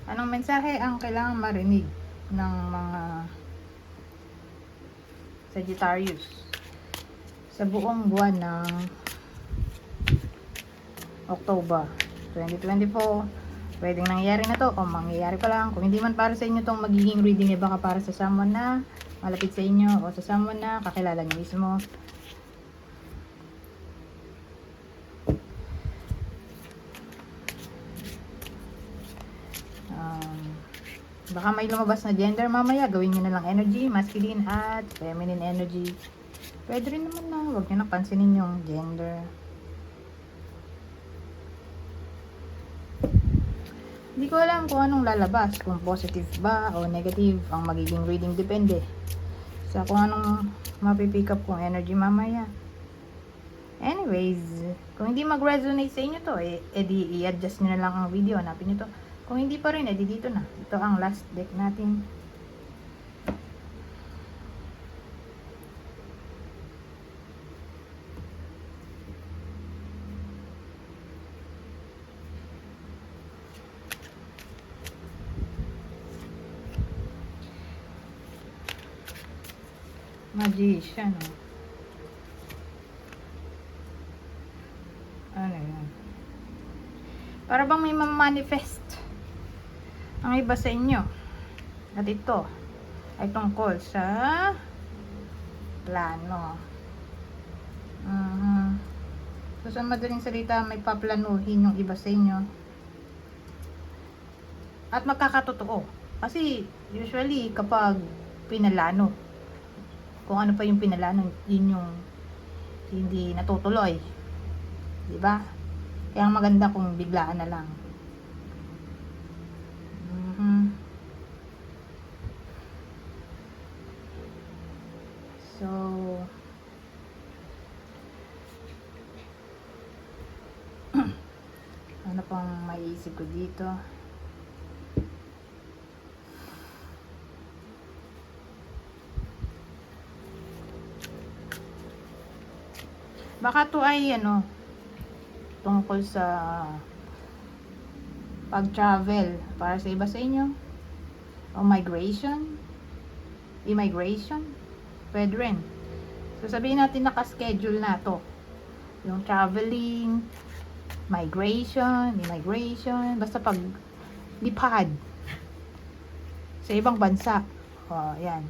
Anong mensahe ang kailangan marinig ng mga Sagittarius sa buong buwan ng October 2024? Pwedeng nangyayari na to o mangyayari pa lang. Kung hindi man para sa inyo tong magiging reading, baka para sa someone na malapit sa inyo o sa someone na kakilala niyo mismo. Baka may lumabas na gender mamaya, gawin nyo na lang energy, masculine at feminine energy. Pwede rin naman na, huwag nyo na pansinin yung gender. Hindi ko alam kung anong lalabas, kung positive ba o negative ang magiging reading, depende sa kung anong mapipick up kong energy mamaya. Anyways, kung hindi mag-resonate sa inyo to, edi i-adjust nyo na lang ang video, hanapin nyo to. Kung hindi pa rin, edi dito na. Ito ang last deck natin. Magician, oh. Ano yan? Para bang may manifest ang iba sa inyo. At ito ay tungkol sa plano. So sa madaling salita, may paplanuhin yung iba sa inyo. At magkakatotoo. Kasi usually kapag pinalano, kung ano pa yung pinalano, yun yung hindi natutuloy. Diba? Kaya maganda kung biglaan na lang. So, ano pang maiisip ko dito? Baka to ay ano, tungkol sa pag-travel para sa iba sa inyo. O migration. Immigration. Pwede rin. So sabihin natin naka-schedule na to. Yung traveling, migration, immigration, basta pag lipad sa ibang bansa. O, yan.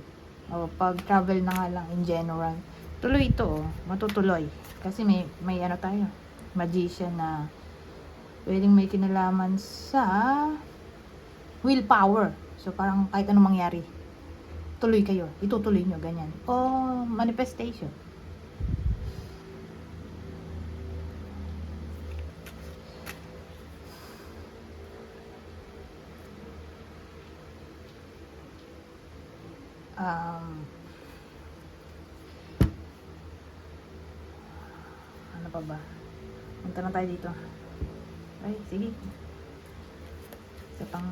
O, pag travel na nga lang in general. Tuloy ito, matutuloy. Kasi may ano tayo, magician na pwedeng may kinalaman sa willpower. So, parang kahit anong mangyari, tuloy kayo. Itutuloy nyo, ganyan. O, manifestation. Ano pa ba? Punta na tayo dito. Ay, sige. Isa pang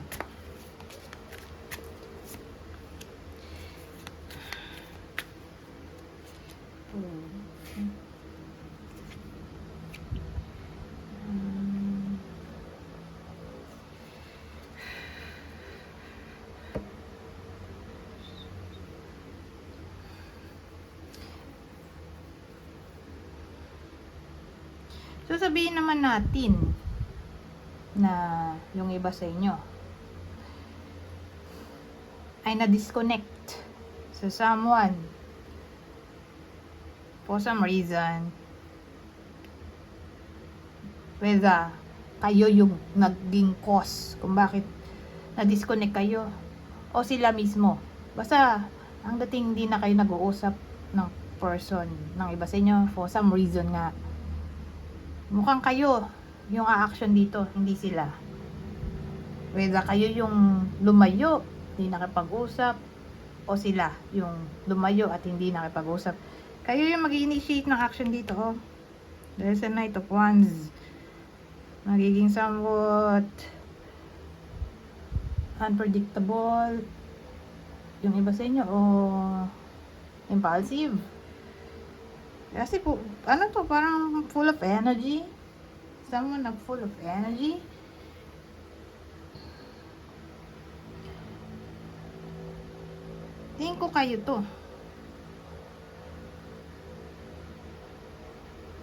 So sabihin naman natin na yung iba sa inyo ay na-disconnect sa someone for some reason, whether kayo yung naging cause kung bakit na-disconnect kayo o sila mismo. Basta ang dating hindi na kayo nag-uusap ng person ng iba sa inyo for some reason nga. Mukhang kayo yung a-action dito, hindi sila. Whether kayo yung lumayo, hindi nakipag-usap, o sila yung lumayo at hindi nakipag-usap. Kayo yung mag-initiate ng action dito, oh. There's a Knight of Wands. Magiging somewhat unpredictable yung iba sa inyo, o impulsive. Kasi po, ano to, parang full of energy. Someone na full of energy. Tingin ko kayo to.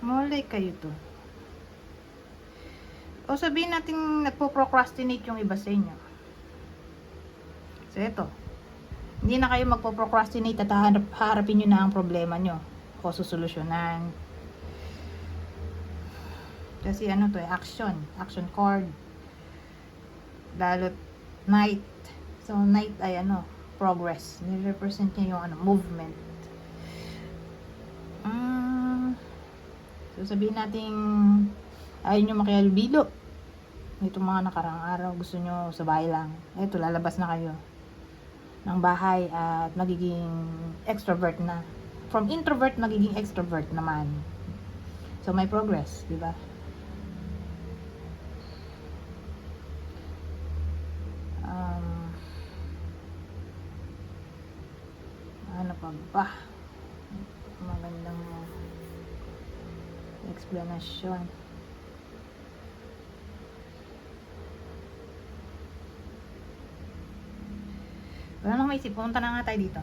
More like kayo to. O sabihin natin nagpo-procrastinate yung iba sa inyo. So ito, hindi na kayo magpo-procrastinate at haharapin nyo na ang problema nyo o susolusyonan. Kasi ano to, action card. Lalo't night. So night ay ano, progress. Ni-represent niya yung ano, movement. So sabihin natin ayaw nyo makihalubilo itong mga nakarang araw, gusto nyo sa bahay lang. Eto, lalabas na kayo ng bahay at magiging extrovert na. From introvert, magiging extrovert naman. So may progress, di ba? Ano pa ba? Magandang explanation. Wala nang maisip. Pumunta na nga tayo dito.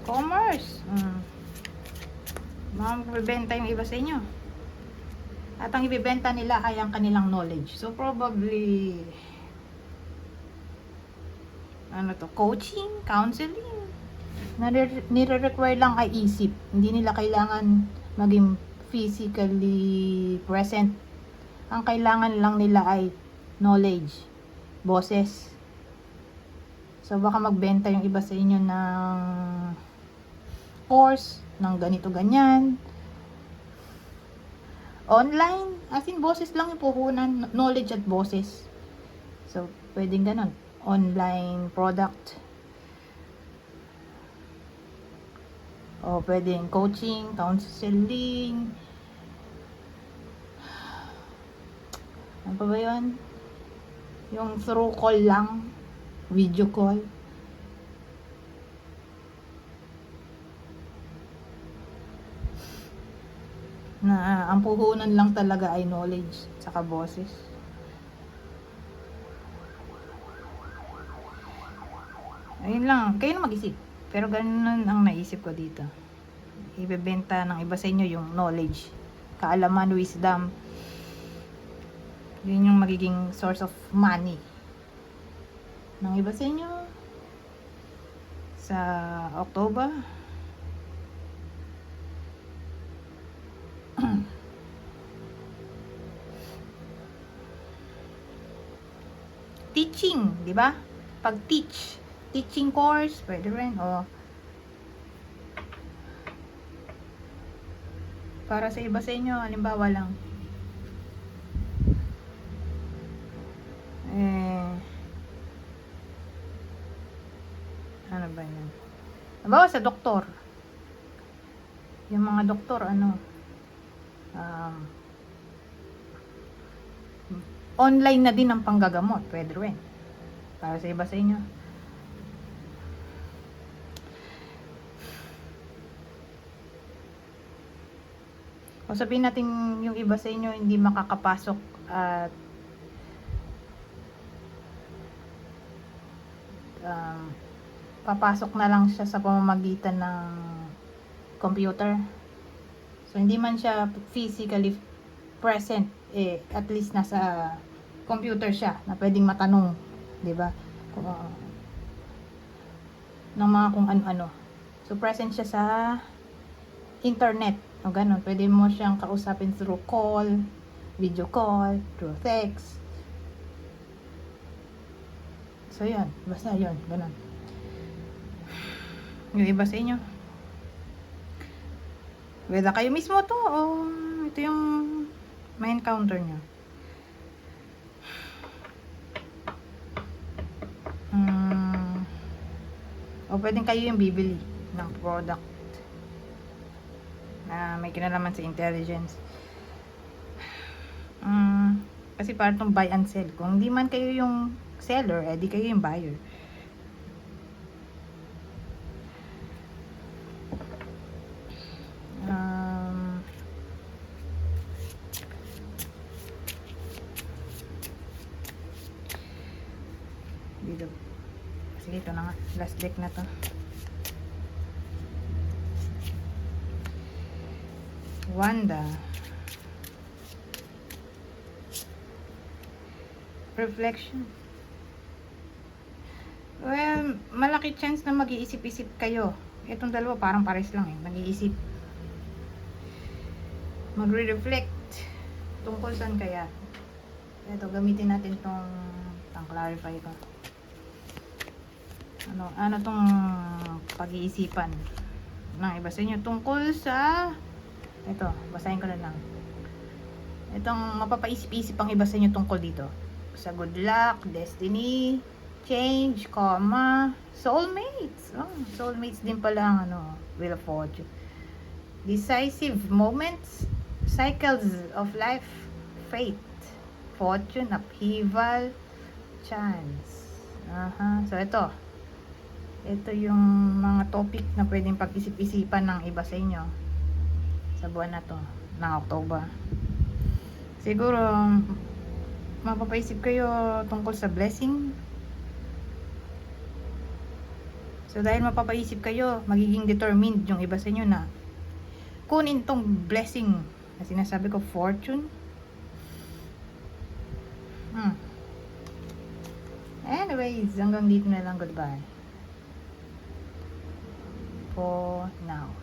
Commerce. Magbibenta yung iba sa inyo. At ang ibibenta nila ay ang kanilang knowledge. So probably ano to, coaching, counseling. Nire-require lang ay isip. Hindi nila kailangan maging physically present. Ang kailangan lang nila ay knowledge, boses. So baka magbenta yung iba sa inyo ng course, ng ganito ganyan. Online, as in boses lang yung puhunan, knowledge at boses. So pwedeng ganon, online product. O pwedeng coaching, counseling. Ano pa ba yun? Yung through call lang, video call. Na ang puhunan lang talaga ay knowledge saka boses. Ayun lang, kayo na mag-isip. Pero ganun ang naisip ko dito. Ibebenta ng iba sa inyo yung knowledge, kaalaman, wisdom. Yun yung magiging source of money ng iba sa inyo sa October. Teaching, di ba? Pag teaching course, pwede rin. O para sa iba sa inyo, halimbawa lang, ano ba yan? Halimbawa sa doktor. Yung mga doktor, ano, online na din ang panggagamot. Pwede rin. Para sa iba sa inyo. O sabihin natin yung iba sa inyo hindi makakapasok at papasok na lang siya sa pamamagitan ng computer. So hindi man siya physically present, at least nasa computer siya na pwedeng matanong, 'di ba? Ng mga kung ano-ano. So present siya sa internet. O ganun, pwede mo siyang kausapin through call, video call, through text. So yun, basta yun, ganun. Yung iba sa inyo, whether kayo mismo to o ito yung may encounter nyo. O pwedeng kayo yung bibili ng product na may kinalaman sa intelligence. Kasi parang itong buy and sell. Kung hindi man kayo yung seller, di kayo yung buyer. ito na nga. Last deck na to. Wanda. Reflection. Well, malaki chance na mag-iisip-isip kayo. Itong dalawa parang pares lang eh. Nag-iisip. Magre-reflect. Tungkol saan kaya? Ito, gamitin natin tong clarify ko. Ano tong pag-iisipan ng iba sa inyo tungkol sa ito, basahin ko na lang. Itong mapapaisip-isip ang iba sa inyo tungkol dito. Sa good luck, destiny, change, karma, soulmates. Oh, soulmates din pala ang Wheel of Fortune. Decisive moments, cycles of life, fate, fortune, upheaval, chance. So ito yung mga topic na pwedeng pag-isip-isipan ng iba sa inyo sa buwan na to ng October. Siguro mapapaisip kayo tungkol sa blessing. So dahil mapapaisip kayo, magiging determined yung iba sa inyo na kunin tong blessing na sinasabi ko, fortune. Anyways, hanggang dito na lang. Goodbye for now.